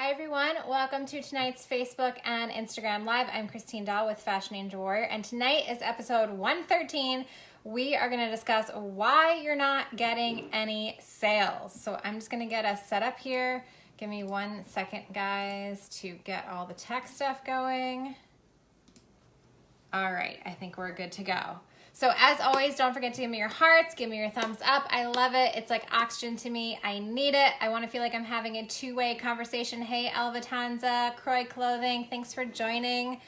Hi everyone, welcome to tonight's Facebook and Instagram Live. I'm Christine Daal with Fashion Ninja Warrior, and tonight is episode 113. We are going to discuss why you're not getting any sales. So I'm just going to get us set up here. Give me 1 second, guys, to get all the tech stuff going. All right, I think we're good to go. So as always, don't forget to give me your hearts, give me your thumbs up. I love it. It's like oxygen to me. I need it. I want to feel like I'm having a two-way conversation. Hey, Elvatanza, Croy Clothing, thanks for joining.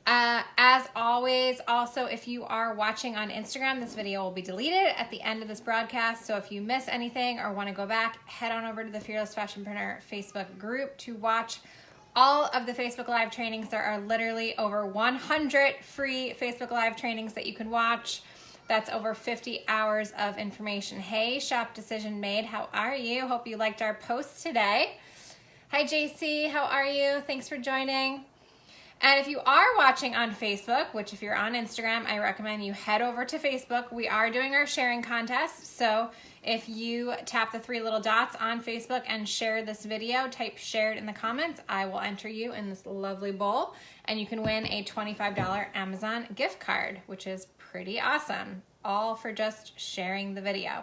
As always, also, if you are watching on Instagram, this video will be deleted at the end of this broadcast. So if you miss anything or want to go back, head on over to the Fearless Fashionpreneur Facebook group to watch all of the Facebook Live trainings. There are literally over 100 free Facebook Live trainings that you can watch. That's over 50 hours of information. Hey, Shop Decision Made, how are you? Hope you liked our post today. Hi, JC, how are you? Thanks for joining. And if you are watching on Facebook, which if you're on Instagram, I recommend you head over to Facebook. We are doing our sharing contest. So if you tap the 3 little dots on Facebook and share this video, type shared in the comments, I will enter you in this lovely bowl and you can win a $25 Amazon gift card, which is pretty awesome, all for just sharing the video.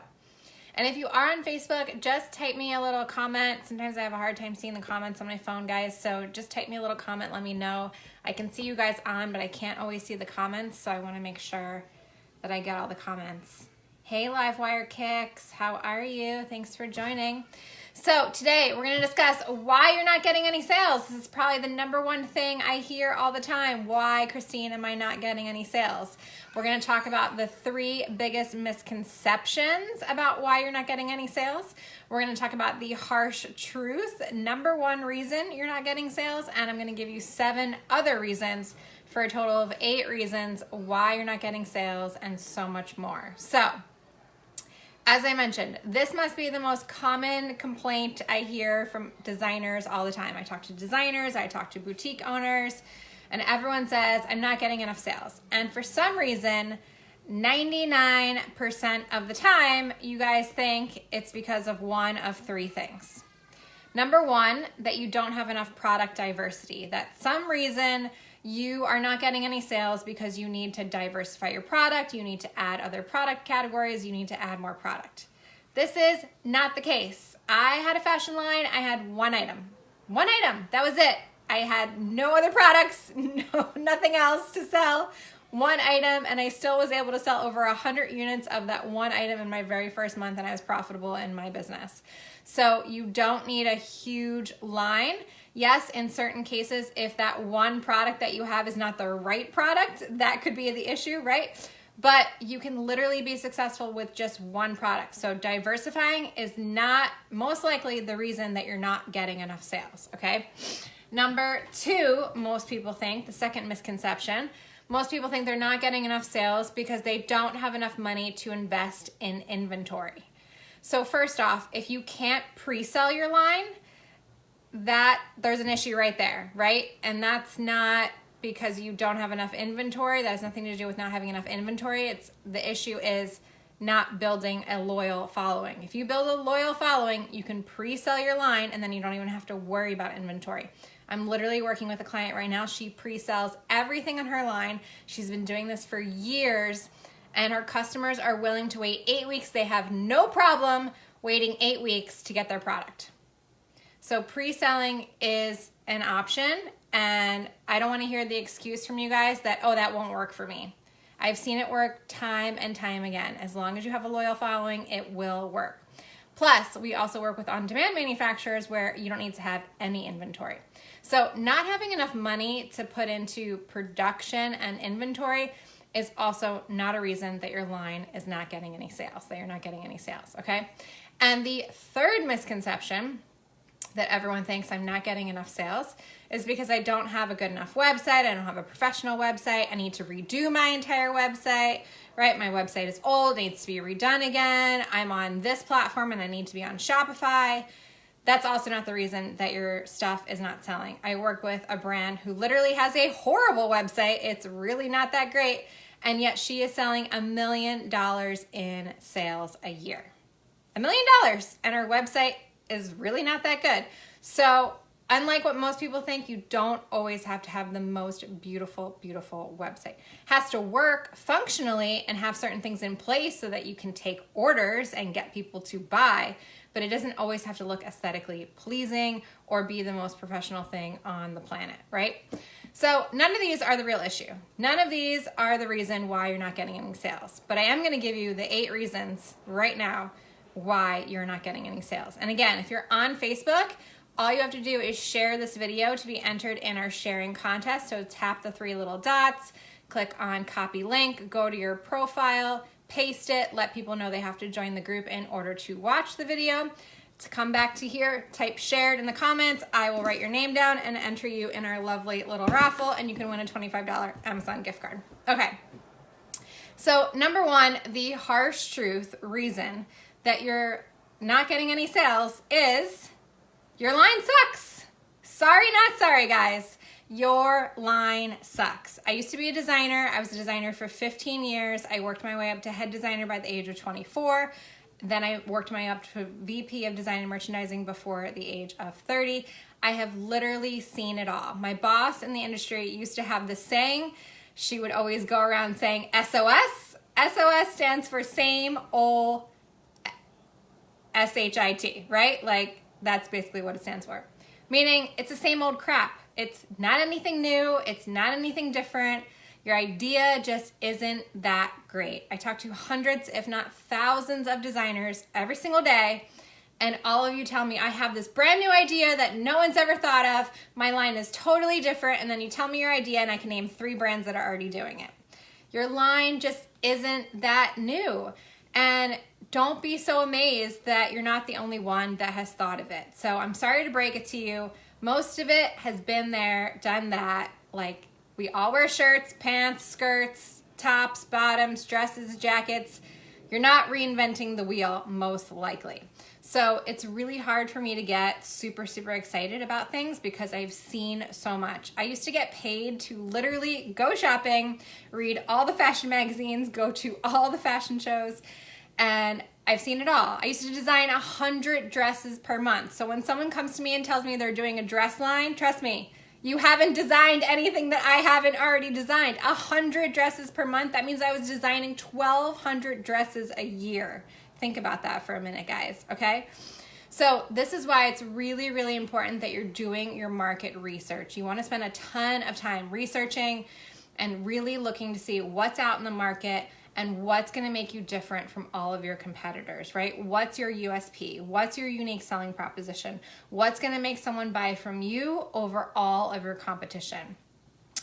And if you are on Facebook, just type me a little comment. Sometimes I have a hard time seeing the comments on my phone, guys, so just type me a little comment, let me know. I can see you guys on, but I can't always see the comments, so I want to make sure that I get all the comments. Hey, Livewire Kicks, how are you? Thanks for joining. So today we're going to discuss why you're not getting any sales. This is probably the #1 thing I hear all the time. Why, Christine, am I not getting any sales? We're going to talk about the 3 biggest misconceptions about why you're not getting any sales. We're going to talk about the harsh truth, #1 reason you're not getting sales, and I'm going to give you 7 other reasons for a total of 8 reasons why you're not getting sales, and so much more. So, as I mentioned, this must be the most common complaint I hear from designers all the time. I talk to designers, I talk to boutique owners, and everyone says, I'm not getting enough sales. And for some reason, 99% of the time, you guys think it's because of one of 3 things. #1, that you don't have enough product diversity. That some reason you are not getting any sales because you need to diversify your product, you need to add other product categories, you need to add more product. This is not the case. I had a fashion line, I had 1 item. 1 item, that was it. I had no other products, nothing else to sell. 1 item, and I still was able to sell over 100 units of that 1 item in my very first month, and I was profitable in my business. So you don't need a huge line. Yes, in certain cases, if that 1 product that you have is not the right product, that could be the issue, right? But you can literally be successful with just 1 product. So diversifying is not most likely the reason that you're not getting enough sales, okay? #2, most people think, the second misconception, most people think they're not getting enough sales because they don't have enough money to invest in inventory. So first off, if you can't pre-sell your line, there's an issue right there, right? And that's not because you don't have enough inventory. That has nothing to do with not having enough inventory. The issue is not building a loyal following. If you build a loyal following, you can pre-sell your line and then you don't even have to worry about inventory. I'm literally working with a client right now. She pre-sells everything on her line. She's been doing this for years, and her customers are willing to wait 8 weeks. They have no problem waiting 8 weeks to get their product. So pre-selling is an option, and I don't want to hear the excuse from you guys that, oh, that won't work for me. I've seen it work time and time again. As long as you have a loyal following, it will work. Plus, we also work with on-demand manufacturers where you don't need to have any inventory. So not having enough money to put into production and inventory is also not a reason that your line is not getting any sales, that you're not getting any sales, okay? And the 3rd misconception that everyone thinks I'm not getting enough sales is because I don't have a good enough website, I don't have a professional website, I need to redo my entire website, right? My website is old, needs to be redone again, I'm on this platform and I need to be on Shopify. That's also not the reason that your stuff is not selling. I work with a brand who literally has a horrible website, it's really not that great, and yet she is selling $1 million in sales a year. $1 million, and her website is really not that good. So unlike what most people think, you don't always have to have the most beautiful, beautiful website. It has to work functionally and have certain things in place so that you can take orders and get people to buy, but it doesn't always have to look aesthetically pleasing or be the most professional thing on the planet, right? So none of these are the real issue. None of these are the reason why you're not getting any sales, but I am gonna give you the 8 reasons right now why you're not getting any sales. And again, if you're on Facebook, all you have to do is share this video to be entered in our sharing contest. So tap the 3 little dots, click on copy link, go to your profile, paste it, let people know they have to join the group in order to watch the video. To come back to here, type shared in the comments. I will write your name down and enter you in our lovely little raffle, and you can win a $25 Amazon gift card. Okay. So number 1, the harsh truth reason that you're not getting any sales is your line sucks. Sorry, not sorry, guys. Your line sucks. I used to be a designer. I was a designer for 15 years. I worked my way up to head designer by the age of 24. Then I worked my way up to VP of design and merchandising before the age of 30. I have literally seen it all. My boss in the industry used to have this saying. She would always go around saying SOS. SOS stands for same old SHIT, right? Like, that's basically what it stands for. Meaning it's the same old crap. It's not anything new. It's not anything different. Your idea just isn't that great. I talk to hundreds, if not thousands of designers every single day, and all of you tell me I have this brand new idea that no one's ever thought of. My line is totally different, and then you tell me your idea and I can name 3 brands that are already doing it. Your line just isn't that new. And don't be so amazed that you're not the only one that has thought of it. So I'm sorry to break it to you. Most of it has been there, done that. Like, we all wear shirts, pants, skirts, tops, bottoms, dresses, jackets. You're not reinventing the wheel, most likely. So it's really hard for me to get super, super excited about things because I've seen so much. I used to get paid to literally go shopping, read all the fashion magazines, go to all the fashion shows, and I've seen it all. I used to design 100 dresses per month. So when someone comes to me and tells me they're doing a dress line, trust me, you haven't designed anything that I haven't already designed. 100 dresses per month, that means I was designing 1,200 dresses a year. Think about that for a minute, guys, okay? So this is why it's really, really important that you're doing your market research. You wanna spend a ton of time researching and really looking to see what's out in the market and what's gonna make you different from all of your competitors, right? What's your USP? What's your unique selling proposition? What's gonna make someone buy from you over all of your competition?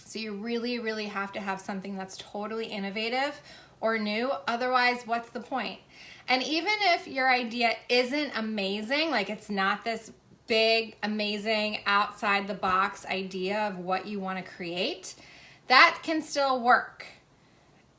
So you really, really have to have something that's totally innovative or new. Otherwise, what's the point? And even if your idea isn't amazing, like it's not this big, amazing, outside the box idea of what you wanna create, that can still work.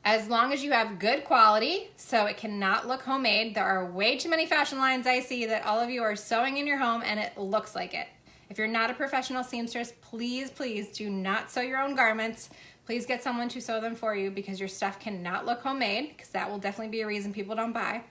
As long as you have good quality, so it cannot look homemade. There are way too many fashion lines I see that all of you are sewing in your home and it looks like it. If you're not a professional seamstress, please, please do not sew your own garments. Please get someone to sew them for you because your stuff cannot look homemade, because that will definitely be a reason people don't buy.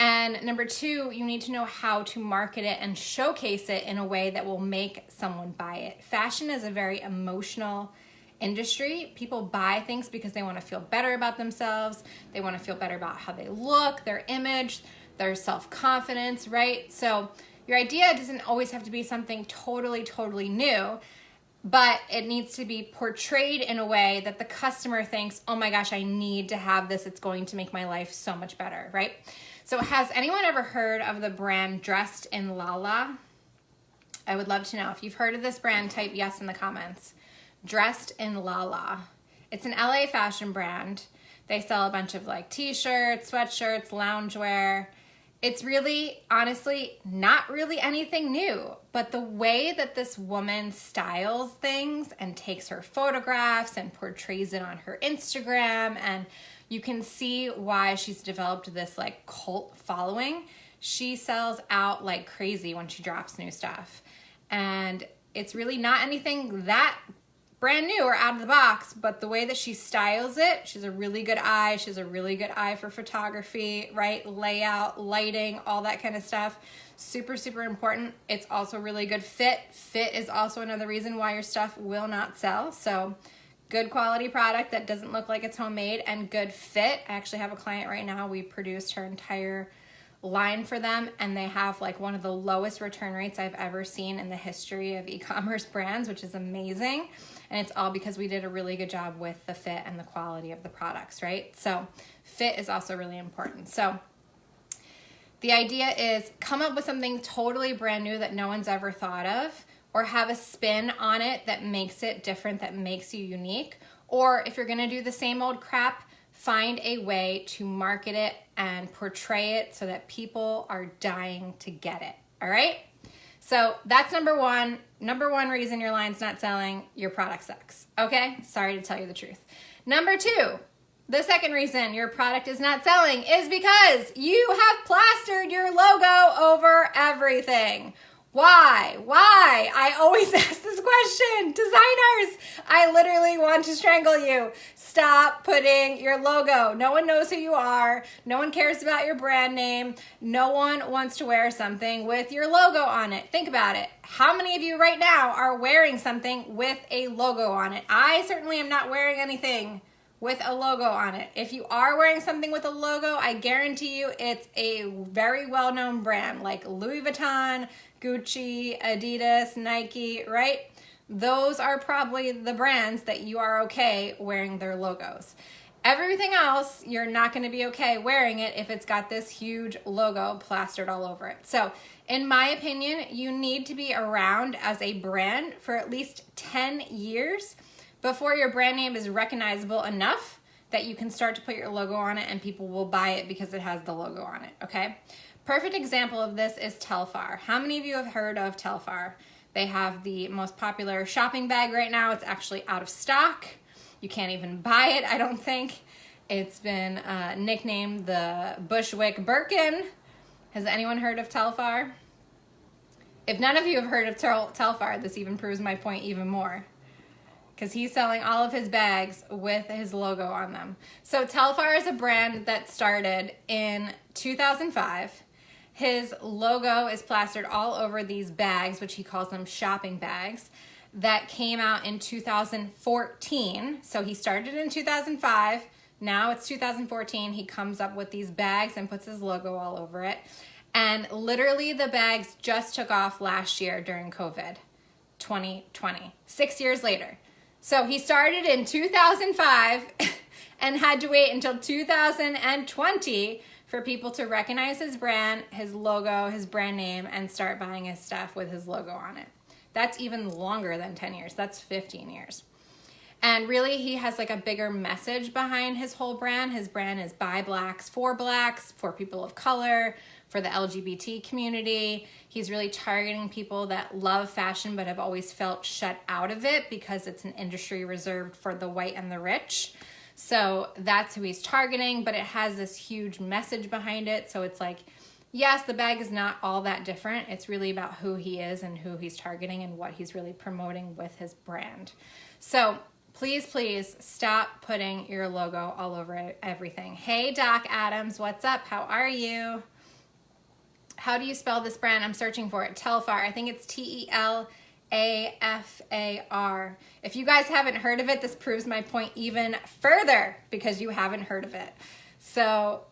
And number 2, you need to know how to market it and showcase it in a way that will make someone buy it. Fashion is a very emotional industry. People buy things because they want to feel better about themselves. They want to feel better about how they look, their image, their self-confidence, right? So your idea doesn't always have to be something totally, totally new, but it needs to be portrayed in a way that the customer thinks, oh my gosh, I need to have this. It's going to make my life so much better, right? So has anyone ever heard of the brand Dressed in Lala? I would love to know. If you've heard of this brand, type yes in the comments. Dressed in Lala. It's an LA fashion brand. They sell a bunch of like t-shirts, sweatshirts, loungewear. It's really, honestly, not really anything new, but the way that this woman styles things and takes her photographs and portrays it on her Instagram, and you can see why she's developed this like cult following. She sells out like crazy when she drops new stuff. And it's really not anything that brand new or out of the box, but the way that she styles it, she's a really good eye. She has a really good eye for photography, right? Layout, lighting, all that kind of stuff. Super, super important. It's also really good fit. Fit is also another reason why your stuff will not sell. So good quality product that doesn't look like it's homemade and good fit. I actually have a client right now. We produced her entire line for them, and they have like one of the lowest return rates I've ever seen in the history of e-commerce brands, which is amazing. And it's all because we did a really good job with the fit and the quality of the products, right? So fit is also really important. So the idea is come up with something totally brand new that no one's ever thought of, or have a spin on it that makes it different, that makes you unique. Or if you're gonna do the same old crap, find a way to market it and portray it so that people are dying to get it, all right? So that's number one. Number one reason your line's not selling, your product sucks, okay? Sorry to tell you the truth. Number two, the second reason your product is not selling is because you have plastered your logo over everything. Why? I always ask this question. Designers, I literally want to strangle you. Stop putting your logo. No one knows who you are. No one cares about your brand name. No one wants to wear something with your logo on it. Think about it. How many of you right now are wearing something with a logo on it? I certainly am not wearing anything with a logo on it. If you are wearing something with a logo, I guarantee you it's a very well-known brand like Louis Vuitton, Gucci, Adidas, Nike, right? Those are probably the brands that you are okay wearing their logos. Everything else, you're not gonna be okay wearing it if it's got this huge logo plastered all over it. So in my opinion, you need to be around as a brand for at least 10 years before your brand name is recognizable enough that you can start to put your logo on it and people will buy it because it has the logo on it, okay? Perfect example of this is Telfar. How many of you have heard of Telfar? They have the most popular shopping bag right now. It's actually out of stock. You can't even buy it, I don't think. It's been nicknamed the Bushwick Birkin. Has anyone heard of Telfar? If none of you have heard of Telfar, this even proves my point even more, because he's selling all of his bags with his logo on them. So Telfar is a brand that started in 2005. His logo is plastered all over these bags, which he calls them shopping bags, that came out in 2014. So he started in 2005. Now it's 2014. He comes up with these bags and puts his logo all over it. And literally the bags just took off last year during COVID, 2020, 6 years later. So he started in 2005 and had to wait until 2020 for people to recognize his brand, his logo, his brand name, and start buying his stuff with his logo on it. That's even longer than 10 years. That's 15 years. And really, he has like a bigger message behind his whole brand. His brand is by blacks, for people of color, for the LGBT community. He's really targeting people that love fashion but have always felt shut out of it because it's an industry reserved for the white and the rich. So that's who he's targeting, but it has this huge message behind it. So it's like, yes, the bag is not all that different. It's really about who he is and who he's targeting and what he's really promoting with his brand. So please, please stop putting your logo all over everything. Hey, Doc Adams, what's up? How are you? How do you spell this brand? I'm searching for it. Telfar. I think it's Telafar. If you guys haven't heard of it, this proves my point even further because you haven't heard of it. So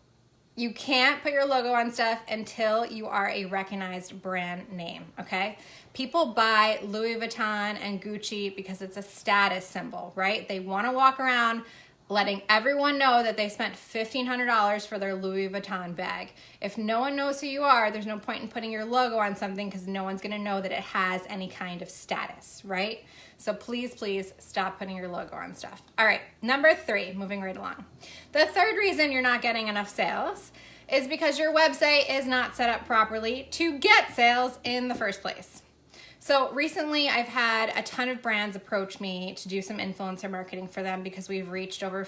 you can't put your logo on stuff until you are a recognized brand name, okay? People buy Louis Vuitton and Gucci because it's a status symbol, right? They want to walk around letting everyone know that they spent $1,500 for their Louis Vuitton bag. If no one knows who you are, there's no point in putting your logo on something because no one's gonna know that it has any kind of status, right? So please, please stop putting your logo on stuff. All right, number 3, moving right along. The third reason you're not getting enough sales is because your website is not set up properly to get sales in the first place. So recently I've had a ton of brands approach me to do some influencer marketing for them because we've reached over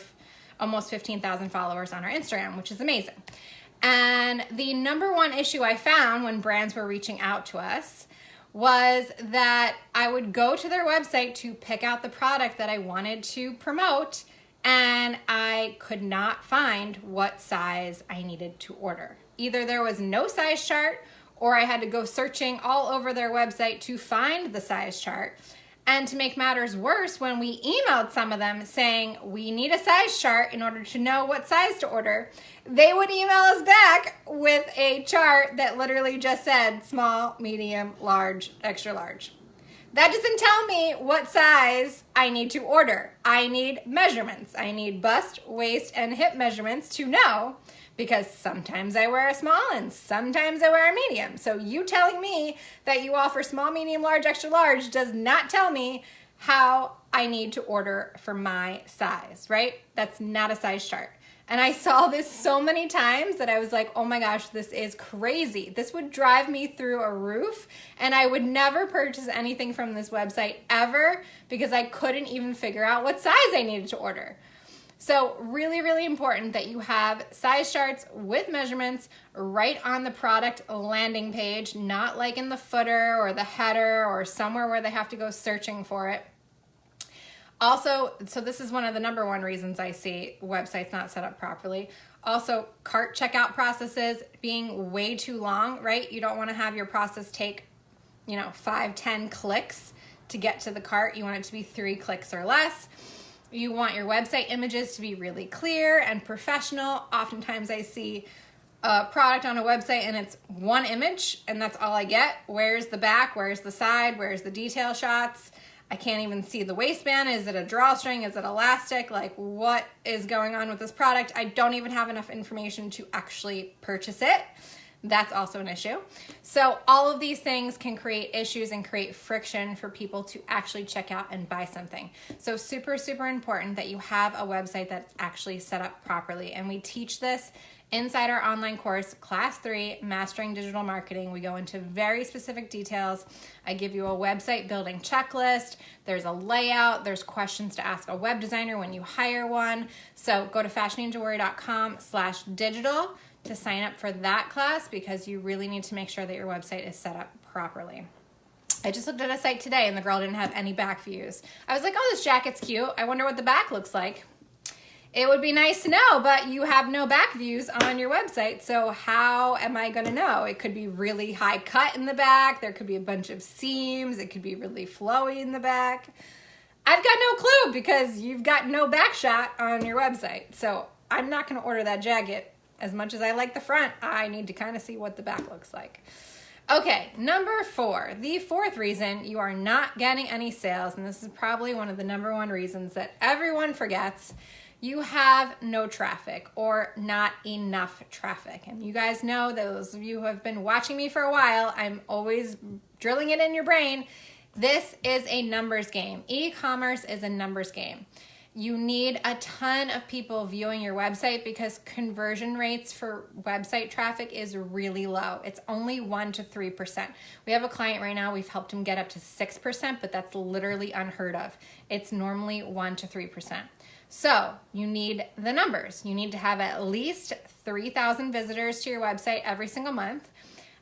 almost 15,000 followers on our Instagram, which is amazing. And the number one issue I found when brands were reaching out to us was that I would go to their website to pick out the product that I wanted to promote, and I could not find what size I needed to order. Either there was no size chart, or I had to go searching all over their website to find the size chart. And to make matters worse, when we emailed some of them saying we need a size chart in order to know what size to order, they would email us back with a chart that literally just said small, medium, large, extra large. That doesn't tell me what size I need to order. I need measurements. I need bust, waist, and hip measurements to know, because sometimes I wear a small and sometimes I wear a medium. So you telling me that you offer small, medium, large, extra large does not tell me how I need to order for my size, right? That's not a size chart. And I saw this so many times that I was like, oh my gosh, this is crazy. This would drive me through a roof, and I would never purchase anything from this website ever because I couldn't even figure out what size I needed to order. So really, really important that you have size charts with measurements right on the product landing page, not like in the footer or the header or somewhere where they have to go searching for it. Also, so this is one of the number one reasons I see websites not set up properly. Also, cart checkout processes being way too long, right? You don't want to have your process take, 5-10 clicks to get to the cart. You want it to be 3 clicks or less. You want your website images to be really clear and professional. Oftentimes I see a product on a website and it's one image and that's all I get. Where's the back? Where's the side? Where's the detail shots? I can't even see the waistband. Is it a drawstring? Is it elastic? Like, what is going on with this product? I don't even have enough information to actually purchase it. That's also an issue. So all of these things can create issues and create friction for people to actually check out and buy something. So super, super important that you have a website that's actually set up properly. And we teach this inside our online course, Class 3, Mastering Digital Marketing. We go into very specific details. I give you a website building checklist. There's a layout. There's questions to ask a web designer when you hire one. So go to fashionninjawarrior.com/digital to sign up for that class, because you really need to make sure that your website is set up properly. I just looked at a site today and the girl didn't have any back views. I was like, oh, this jacket's cute. I wonder what the back looks like. It would be nice to know, but you have no back views on your website, so how am I gonna know? It could be really high cut in the back. There could be a bunch of seams. It could be really flowy in the back. I've got no clue because you've got no back shot on your website. So I'm not gonna order that jacket. As much as I like the front, I need to kind of see what the back looks like. Okay, number 4, the fourth reason you are not getting any sales, and this is probably one of the number one reasons that everyone forgets, you have no traffic or not enough traffic. And you guys know, those of you who have been watching me for a while, I'm always drilling it in your brain. This is a numbers game. E-commerce is a numbers game. You need a ton of people viewing your website because conversion rates for website traffic is really low. It's only 1 to 3%. We have a client right now, we've helped him get up to 6%, but that's literally unheard of. It's normally 1 to 3%. So you need the numbers. You need to have at least 3,000 visitors to your website every single month.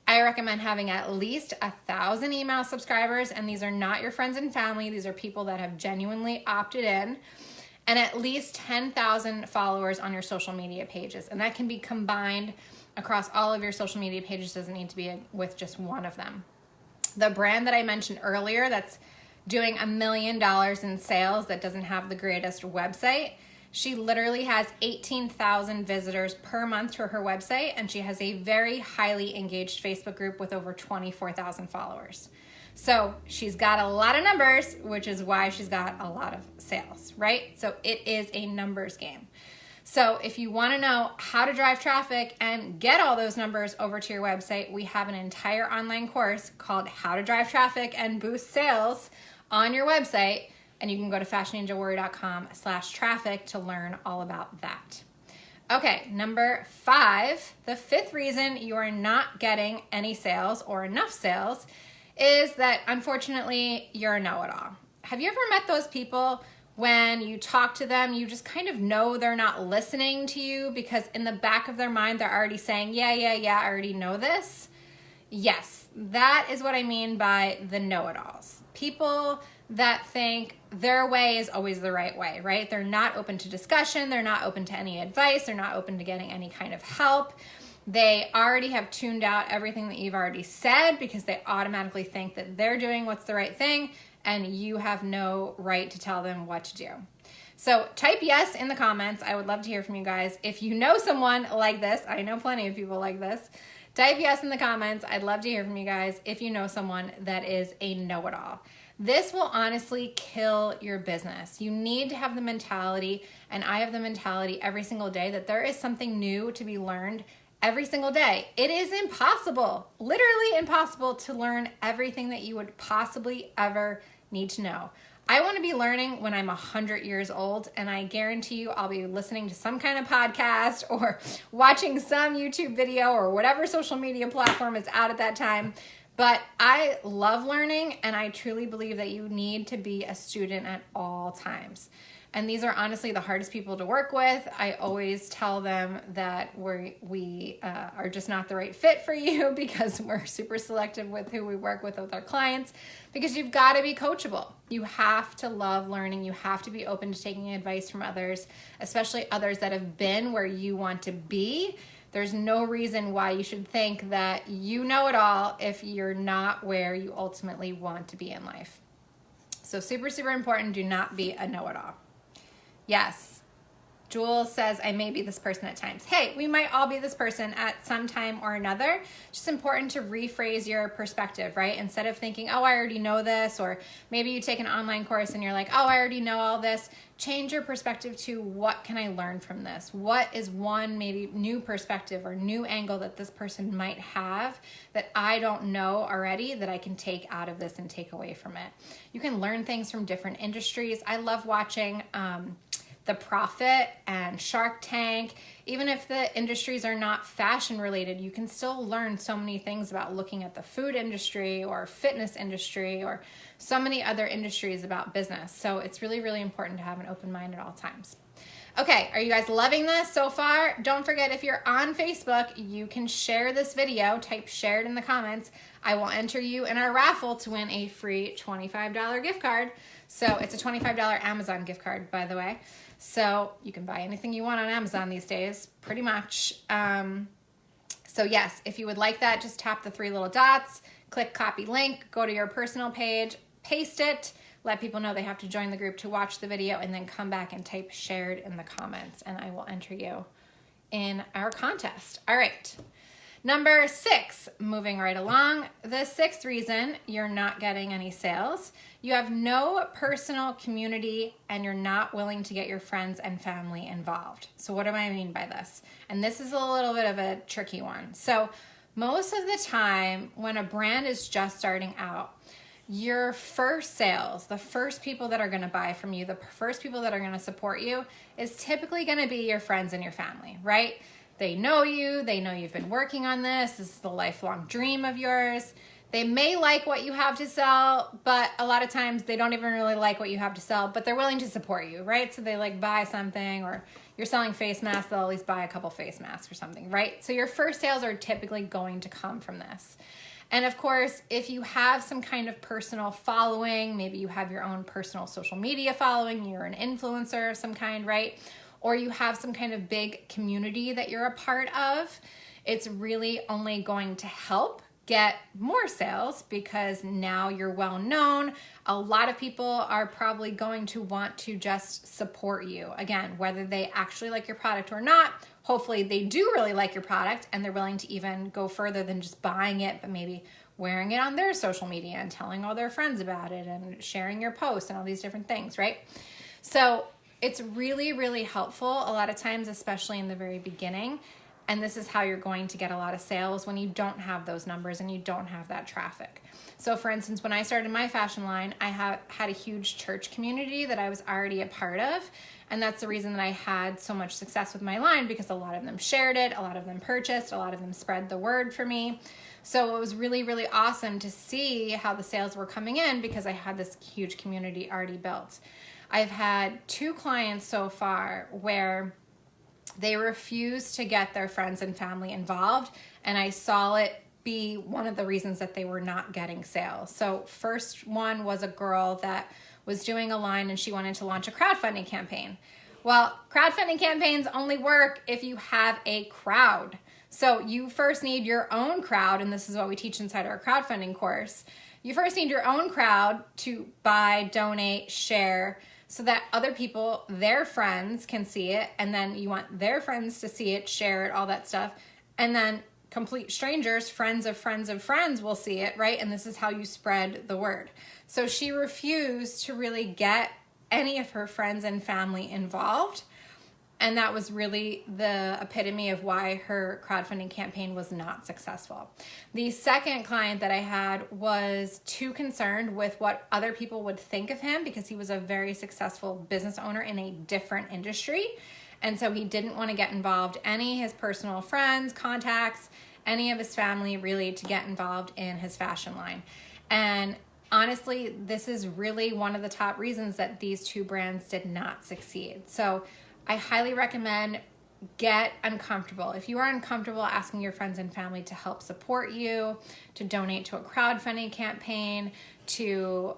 I recommend having at least 1,000 email subscribers, and these are not your friends and family. These are people that have genuinely opted in. And at least 10,000 followers on your social media pages. And that can be combined across all of your social media pages. Doesn't need to be with just one of them. The brand that I mentioned earlier that's doing $1 million in sales that doesn't have the greatest website, she literally has 18,000 visitors per month to her website, and she has a very highly engaged Facebook group with over 24,000 followers. So she's got a lot of numbers, which is why she's got a lot of sales, right? So it is a numbers game. So if you want to know how to drive traffic and get all those numbers over to your website, we have an entire online course called How to Drive Traffic and Boost Sales on your website. And you can go to fashionninjawarrior.com/traffic to learn all about that. Okay, number 5, the 5th reason you are not getting any sales or enough sales is that, unfortunately, you're a know-it-all. Have you ever met those people when you talk to them, you just kind of know they're not listening to you because in the back of their mind, they're already saying, yeah, I already know this. Yes, that is what I mean by the know-it-alls. People that think their way is always the right way, right? They're not open to discussion. They're not open to any advice. They're not open to getting any kind of help. They already have tuned out everything that you've already said because they automatically think that they're doing what's the right thing and you have no right to tell them what to do. So type yes in the comments. I would love to hear from you guys. If you know someone like this, I know plenty of people like this, type yes in the comments. I'd love to hear from you guys if you know someone that is a know-it-all. This will honestly kill your business. You need to have the mentality, and I have the mentality every single day, that there is something new to be learned every single day. It is impossible, literally impossible, to learn everything that you would possibly ever need to know. I want to be learning when I'm 100 years old, and I guarantee you I'll be listening to some kind of podcast or watching some YouTube video or whatever social media platform is out at that time. But I love learning, and I truly believe that you need to be a student at all times. And these are honestly the hardest people to work with. I always tell them that we are just not the right fit for you because we're super selective with who we work with our clients, because you've got to be coachable. You have to love learning. You have to be open to taking advice from others, especially others that have been where you want to be. There's no reason why you should think that you know it all if you're not where you ultimately want to be in life. So super, super important. Do not be a know-it-all. Yes. Jules says, I may be this person at times. Hey, we might all be this person at some time or another. It's just important to rephrase your perspective, right? Instead of thinking, oh, I already know this, or maybe you take an online course and you're like, oh, I already know all this. Change your perspective to, what can I learn from this? What is one maybe new perspective or new angle that this person might have that I don't know already that I can take out of this and take away from it? You can learn things from different industries. I love watching The Profit and Shark Tank. Even if the industries are not fashion related, you can still learn so many things about looking at the food industry or fitness industry or so many other industries about business. So it's really, really important to have an open mind at all times. Okay, are you guys loving this so far? Don't forget, if you're on Facebook, you can share this video. Type shared in the comments. I will enter you in our raffle to win a free $25 gift card. So it's a $25 Amazon gift card, by the way. So you can buy anything you want on Amazon these days, pretty much. So yes, if you would like that, just tap the 3 little dots, click copy link, go to your personal page, paste it, let people know they have to join the group to watch the video, and then come back and type shared in the comments, and I will enter you in our contest. All right. Number 6, moving right along. The 6th reason you're not getting any sales: you have no personal community and you're not willing to get your friends and family involved. So what do I mean by this? And this is a little bit of a tricky one. So most of the time when a brand is just starting out, your first sales, the first people that are going to buy from you, the first people that are going to support you, is typically going to be your friends and your family, right? They know you, they know you've been working on this is the lifelong dream of yours. They may like what you have to sell, but a lot of times they don't even really like what you have to sell, but they're willing to support you, right? So they like buy something, or you're selling face masks, they'll at least buy a couple face masks or something, right? So your first sales are typically going to come from this. And of course, if you have some kind of personal following, maybe you have your own personal social media following, you're an influencer of some kind, right? Or you have some kind of big community that you're a part of, it's really only going to help get more sales because now you're well known. A lot of people are probably going to want to just support you. Again, whether they actually like your product or not, hopefully they do really like your product and they're willing to even go further than just buying it, but maybe wearing it on their social media and telling all their friends about it and sharing your posts and all these different things, right? So it's really, really helpful a lot of times, especially in the very beginning. And this is how you're going to get a lot of sales when you don't have those numbers and you don't have that traffic. So for instance, when I started my fashion line, I had a huge church community that I was already a part of. And that's the reason that I had so much success with my line, because a lot of them shared it, a lot of them purchased, a lot of them spread the word for me. So it was really, really awesome to see how the sales were coming in because I had this huge community already built. I've had 2 clients so far where they refused to get their friends and family involved, and I saw it be one of the reasons that they were not getting sales. So first one was a girl that was doing a line and she wanted to launch a crowdfunding campaign. Well, crowdfunding campaigns only work if you have a crowd. So you first need your own crowd, and this is what we teach inside our crowdfunding course. You first need your own crowd to buy, donate, share, so that other people, their friends, can see it, and then you want their friends to see it, share it, all that stuff, and then complete strangers, friends of friends of friends will see it, right? And this is how you spread the word. So she refused to really get any of her friends and family involved, and that was really the epitome of why her crowdfunding campaign was not successful. The second client that I had was too concerned with what other people would think of him because he was a very successful business owner in a different industry. And so he didn't want to get involved, any of his personal friends, contacts, any of his family really to get involved in his fashion line. And honestly, this is really one of the top reasons that these two brands did not succeed. So I highly recommend get uncomfortable. If you are uncomfortable asking your friends and family to help support you, to donate to a crowdfunding campaign, to,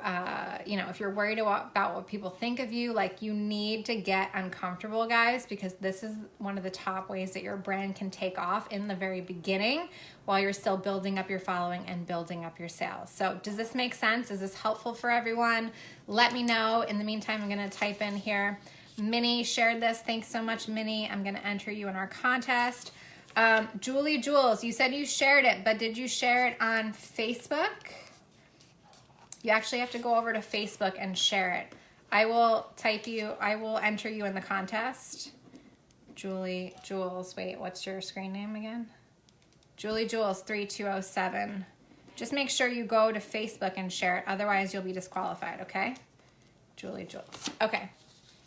if you're worried about what people think of you, like you need to get uncomfortable, guys, because this is one of the top ways that your brand can take off in the very beginning while you're still building up your following and building up your sales. So does this make sense? Is this helpful for everyone? Let me know. In the meantime, I'm going to type in here. Minnie shared this. Thanks so much, Minnie. I'm going to enter you in our contest. Julie Jules, you said you shared it, but did you share it on Facebook? You actually have to go over to Facebook and share it. I will enter you in the contest. Julie Jules, wait, what's your screen name again? Julie Jules 3207. Just make sure you go to Facebook and share it. Otherwise, you'll be disqualified, okay? Julie Jules. Okay.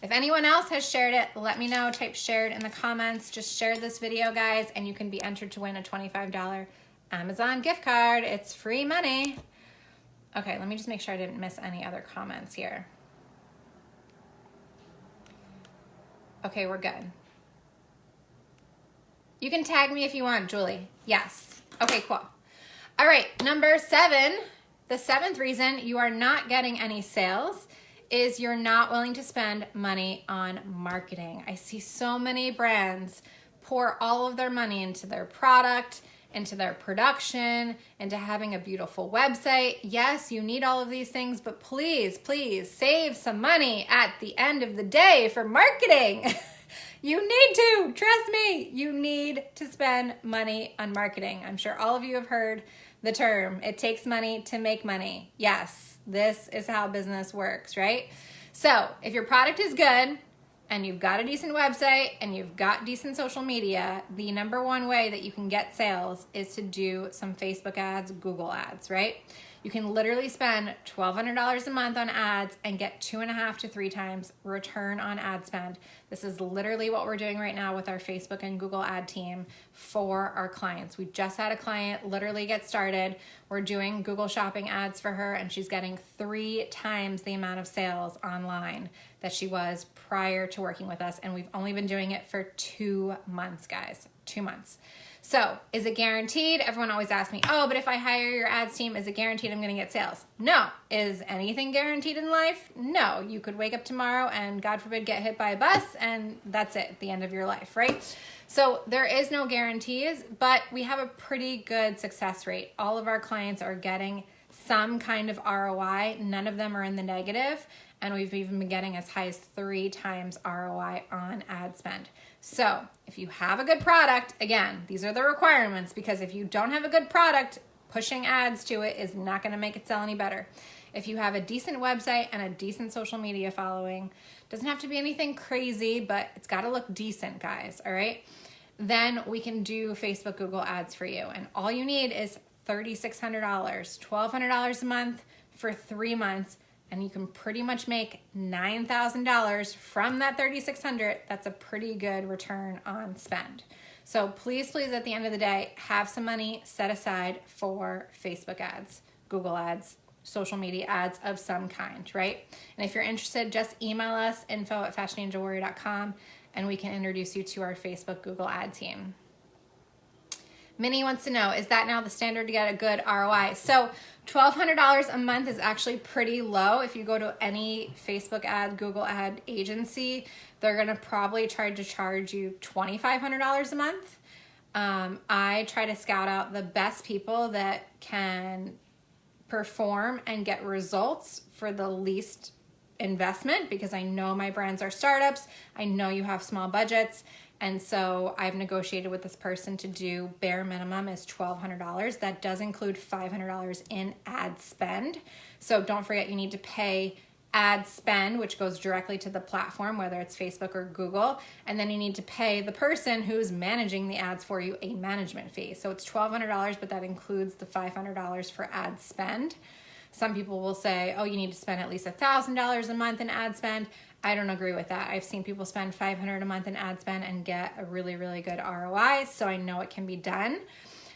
If anyone else has shared it, let me know. Type shared in the comments. Just share this video, guys, and you can be entered to win a $25 Amazon gift card. It's free money. Okay, let me just make sure I didn't miss any other comments here. Okay, we're good. You can tag me if you want, Julie. Yes. Okay, cool. All right, number 7, the 7th reason you are not getting any sales is you're not willing to spend money on marketing. I see so many brands pour all of their money into their product, into their production, into having a beautiful website. Yes, you need all of these things, but please, please save some money at the end of the day for marketing. You need to, trust me, you need to spend money on marketing. I'm sure all of you have heard the term, it takes money to make money. Yes, this is how business works, right? So if your product is good and you've got a decent website and you've got decent social media, the number one way that you can get sales is to do some Facebook ads, Google ads, right? You can literally spend $1,200 a month on ads and get 2.5 to 3 times return on ad spend. This is literally what we're doing right now with our Facebook and Google ad team for our clients. We just had a client literally get started. We're doing Google shopping ads for her, and she's getting 3 times the amount of sales online that she was prior to working with us. And we've only been doing it for 2 months, guys, 2 months. So is it guaranteed? Everyone always asks me, oh, but if I hire your ads team, is it guaranteed I'm going to get sales? No. Is anything guaranteed in life? No. You could wake up tomorrow and God forbid get hit by a bus and that's it, the end of your life, right? So there is no guarantees, but we have a pretty good success rate. All of our clients are getting some kind of ROI. None of them are in the negative. And we've even been getting as high as 3 times ROI on ad spend. So if you have a good product, again, these are the requirements, because if you don't have a good product, pushing ads to it is not going to make it sell any better. If you have a decent website and a decent social media following, doesn't have to be anything crazy, but it's got to look decent, guys, all right? Then we can do Facebook, Google ads for you. And all you need is $3,600, $1,200 a month for 3 months. And you can pretty much make $9,000 from that $3,600. That's a pretty good return on spend. So please, please, at the end of the day, have some money set aside for Facebook ads, Google ads, social media ads of some kind, right? And if you're interested, just email us, info@fashionninjawarrior.com, and we can introduce you to our Facebook, Google ad team. Minnie wants to know, is that now the standard to get a good ROI? So $1,200 a month is actually pretty low. If you go to any Facebook ad, Google ad agency, they're gonna probably try to charge you $2,500 a month. I try to scout out the best people that can perform and get results for the least investment, because I know my brands are startups. I know you have small budgets. And so I've negotiated with this person to do bare minimum is $1,200. That does include $500 in ad spend. So don't forget, you need to pay ad spend, which goes directly to the platform, whether it's Facebook or Google. And then you need to pay the person who's managing the ads for you a management fee. So it's $1,200, but that includes the $500 for ad spend. Some people will say, oh, you need to spend at least $1,000 a month in ad spend. I don't agree with that. I've seen people spend $500 a month in ad spend and get a really, really good ROI. So I know it can be done.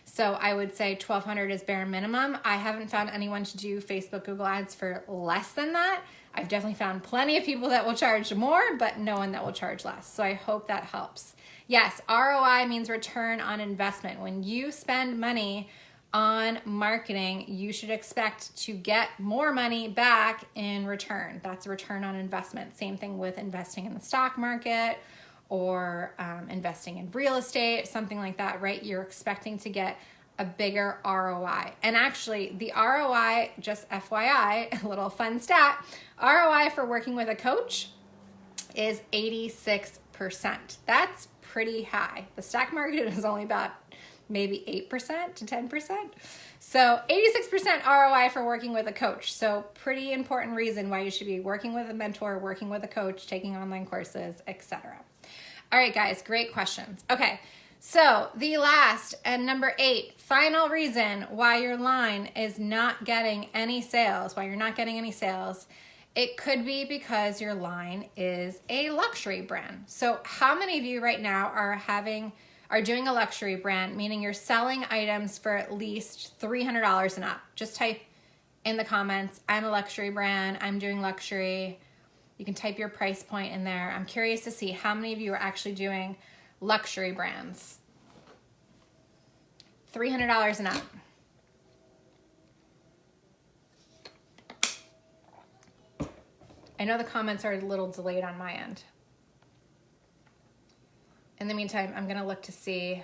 So I would say $1,200 is bare minimum. I haven't found anyone to do Facebook, Google ads for less than that. I've definitely found plenty of people that will charge more, but no one that will charge less. So I hope that helps. Yes, ROI means return on investment. When you spend money on marketing, you should expect to get more money back in return. That's a return on investment. Same thing with investing in the stock market or investing in real estate, something like that, right? You're expecting to get a bigger ROI. And actually the ROI, just FYI, a little fun stat, ROI for working with a coach is 86%. That's pretty high. The stock market is only about maybe 8% to 10%. So 86% ROI for working with a coach. So pretty important reason why you should be working with a mentor, working with a coach, taking online courses, etc. All right, guys, great questions. Okay, so the last and number 8, final reason why your line is not getting any sales, why you're not getting any sales, it could be because your line is a luxury brand. So how many of you right now are doing a luxury brand, meaning you're selling items for at least $300 and up? Just type in the comments, I'm a luxury brand, I'm doing luxury. You can type your price point in there. I'm curious to see how many of you are actually doing luxury brands. $300 and up. I know the comments are a little delayed on my end. In the meantime, I'm gonna look to see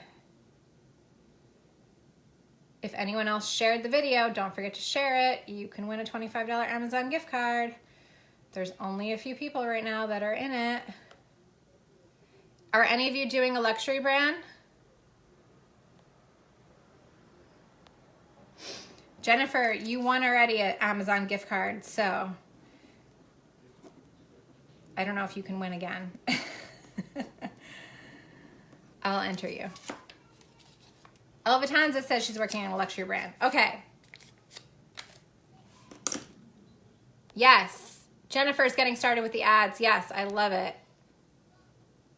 if anyone else shared the video. Don't forget to share it. You can win a $25 Amazon gift card. There's only a few people right now that are in it. Are any of you doing a luxury brand? Jennifer, you won already an Amazon gift card, so I don't know if you can win again. I'll enter you. Elvitanza says she's working on a luxury brand. Okay. Yes. Jennifer's getting started with the ads. Yes, I love it.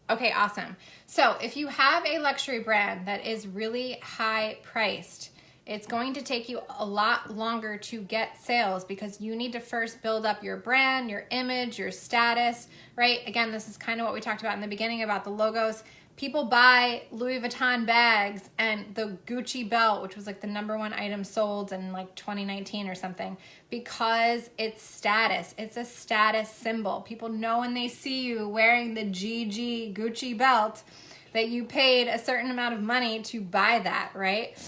Okay, awesome. So if you have a luxury brand that is really high priced, it's going to take you a lot longer to get sales because you need to first build up your brand, your image, your status, right? Again, this is kind of what we talked about in the beginning about the logos. People buy Louis Vuitton bags and the Gucci belt, which was like the #1 item sold in like 2019 or something, because it's status. It's a status symbol. People know when they see you wearing the GG Gucci belt that you paid a certain amount of money to buy that, right?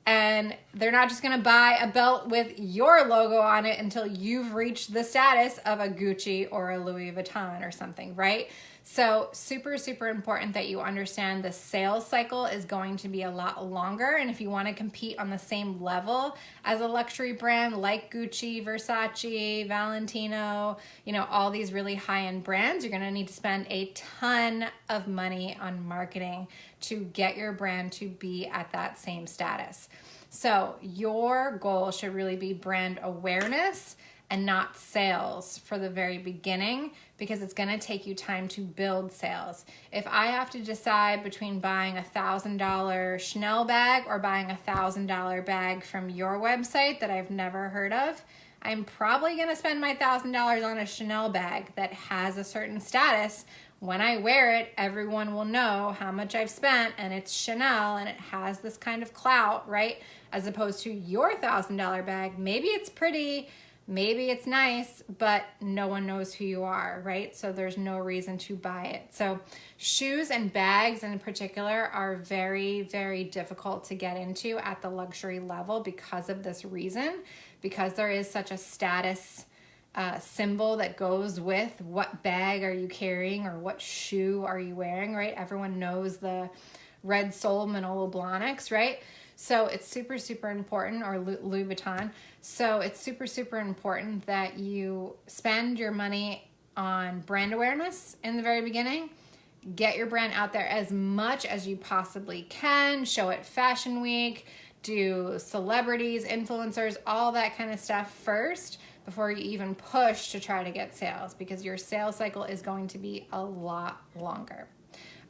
And they're not just gonna buy a belt with your logo on it until you've reached the status of a Gucci or a Louis Vuitton or something, right? So super, super important that you understand the sales cycle is going to be a lot longer. And if you want to compete on the same level as a luxury brand like Gucci, Versace, Valentino, you know, all these really high-end brands, you're going to need to spend a ton of money on marketing to get your brand to be at that same status. So your goal should really be brand awareness and not sales for the very beginning, because it's gonna take you time to build sales. If I have to decide between buying a $1,000 Chanel bag or buying a $1,000 bag from your website that I've never heard of, I'm probably gonna spend my $1,000 on a Chanel bag that has a certain status when I wear it, everyone will know how much I've spent, and it's Chanel and it has this kind of clout, right? As opposed to your $1,000 bag. Maybe it's pretty, maybe it's nice, but no one knows who you are, right? So there's no reason to buy it. So shoes and bags in particular are very, very difficult to get into at the luxury level because of this reason, because there is such a status symbol that goes with what bag are you carrying or what shoe are you wearing, right? Everyone knows the Red Sol Manolo Blahniks, right? So it's super, super important, or Louis Vuitton. So it's super, super important that you spend your money on brand awareness in the very beginning. Get your brand out there as much as you possibly can. Show it Fashion Week, do celebrities, influencers, all that kind of stuff first before you even push to try to get sales, because your sales cycle is going to be a lot longer.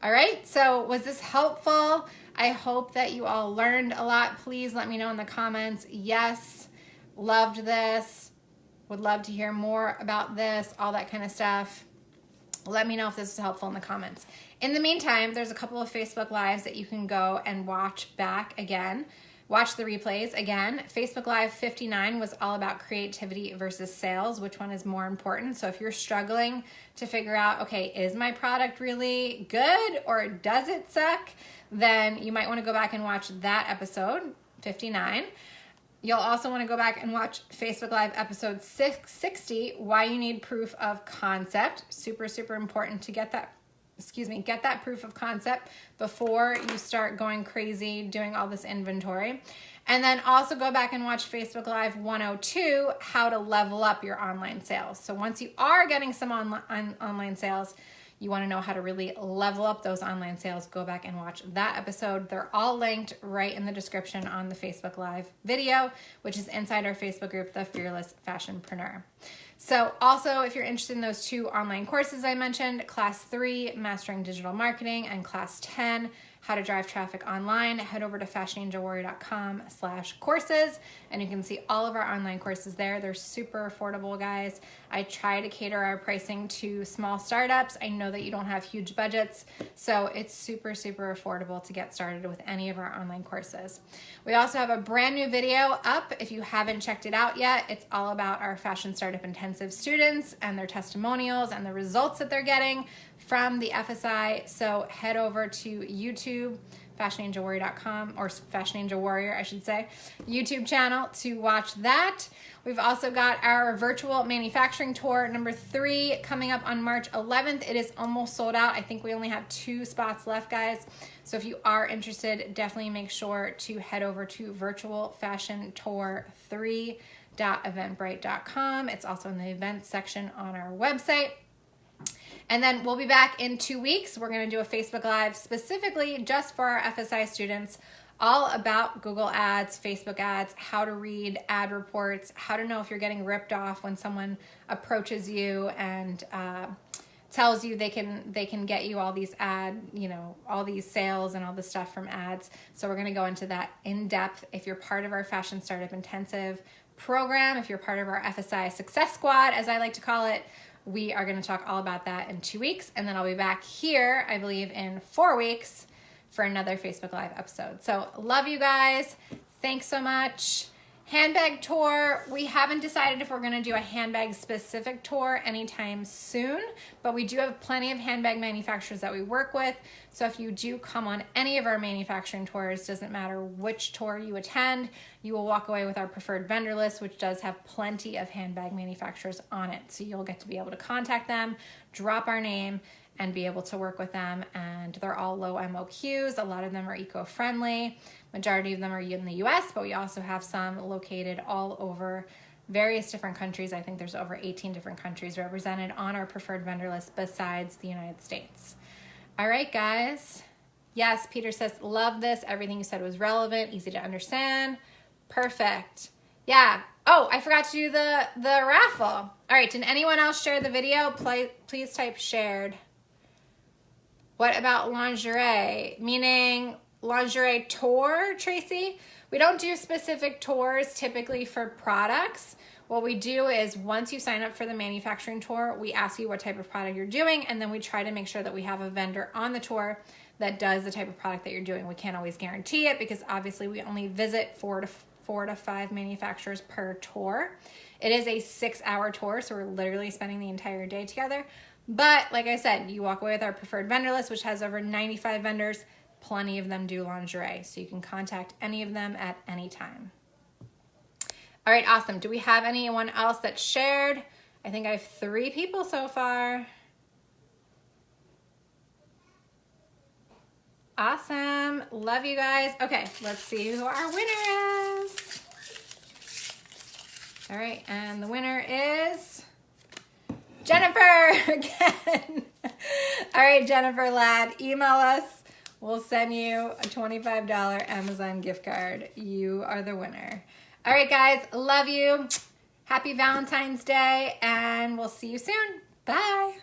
All right, so was this helpful? I hope that you all learned a lot. Please let me know in the comments. Yes, loved this. Would love to hear more about this, all that kind of stuff. Let me know if this is helpful in the comments. In the meantime, there's a couple of Facebook Lives that you can go and watch back again. Watch the replays again. Facebook Live 59 was all about creativity versus sales. Which one is more important? So if you're struggling to figure out, okay, is my product really good or does it suck? Then you might want to go back and watch that episode, 59. You'll also want to go back and watch Facebook Live episode 660, why you need proof of concept. Super, super important to get that proof of concept before you start going crazy doing all this inventory. And then also go back and watch Facebook Live 102, how to level up your online sales. So once you are getting some online sales, you want to know how to really level up those online sales, go back and watch that episode. They're all linked right in the description on the Facebook Live video, which is inside our Facebook group, The Fearless Fashionpreneur. So also, if you're interested in those 2 online courses I mentioned, Class 3, Mastering Digital Marketing, and Class 10, How to Drive Traffic Online, head over to fashionninjawarrior.com/courses, and you can see all of our online courses there. They're super affordable, guys. I try to cater our pricing to small startups. I know that you don't have huge budgets, so it's super, super affordable to get started with any of our online courses. We also have a brand new video up if you haven't checked it out yet. It's all about our Fashion Startup Intensive students and their testimonials and the results that they're getting from the FSI. So head over to YouTube, fashionninjawarrior.com, or Fashion Ninja Warrior, I should say, YouTube channel to watch that. We've also got our virtual manufacturing tour number 3 coming up on March 11th. It is almost sold out. I think we only have 2 spots left, guys. So if you are interested, definitely make sure to head over to virtualfashiontour3.eventbrite.com. It's also in the events section on our website. And then we'll be back in 2 weeks. We're going to do a Facebook Live specifically just for our FSI students, all about Google ads, Facebook ads, how to read ad reports, how to know if you're getting ripped off when someone approaches you and tells you they can get you all these all these sales and all this stuff from ads. So we're going to go into that in depth. If you're part of our Fashion Startup Intensive program, if you're part of our FSI Success Squad, as I like to call it, we are going to talk all about that in 2 weeks. And then I'll be back here, I believe, in 4 weeks for another Facebook Live episode. So love you guys. Thanks so much. Handbag tour. We haven't decided if we're going to do a handbag specific tour anytime soon, but we do have plenty of handbag manufacturers that we work with. So if you do come on any of our manufacturing tours, doesn't matter which tour you attend, you will walk away with our preferred vendor list, which does have plenty of handbag manufacturers on it. So you'll get to be able to contact them, drop our name, and be able to work with them. And they're all low MOQs. A lot of them are eco-friendly. Majority of them are in the US, but we also have some located all over various different countries. I think there's over 18 different countries represented on our preferred vendor list besides the United States. All right, guys. Yes, Peter says, love this. Everything you said was relevant, easy to understand. Perfect. Yeah. Oh, I forgot to do the raffle. All right, did anyone else share the video? Please type shared. What about lingerie? Meaning lingerie tour, Tracy? We don't do specific tours typically for products. What we do is once you sign up for the manufacturing tour, we ask you what type of product you're doing, and then we try to make sure that we have a vendor on the tour that does the type of product that you're doing. We can't always guarantee it because obviously we only visit four to five manufacturers per tour. It is a 6-hour tour, so we're literally spending the entire day together. But like I said, you walk away with our preferred vendor list, which has over 95 vendors. Plenty of them do lingerie, so you can contact any of them at any time. All right, awesome. Do we have anyone else that shared? I think I have 3 people so far. Awesome. Love you guys. Okay, let's see who our winner is. All right, and the winner is Jennifer again. All right, Jennifer Ladd, email us. We'll send you a $25 Amazon gift card. You are the winner. All right, guys, love you. Happy Valentine's Day, and we'll see you soon. Bye.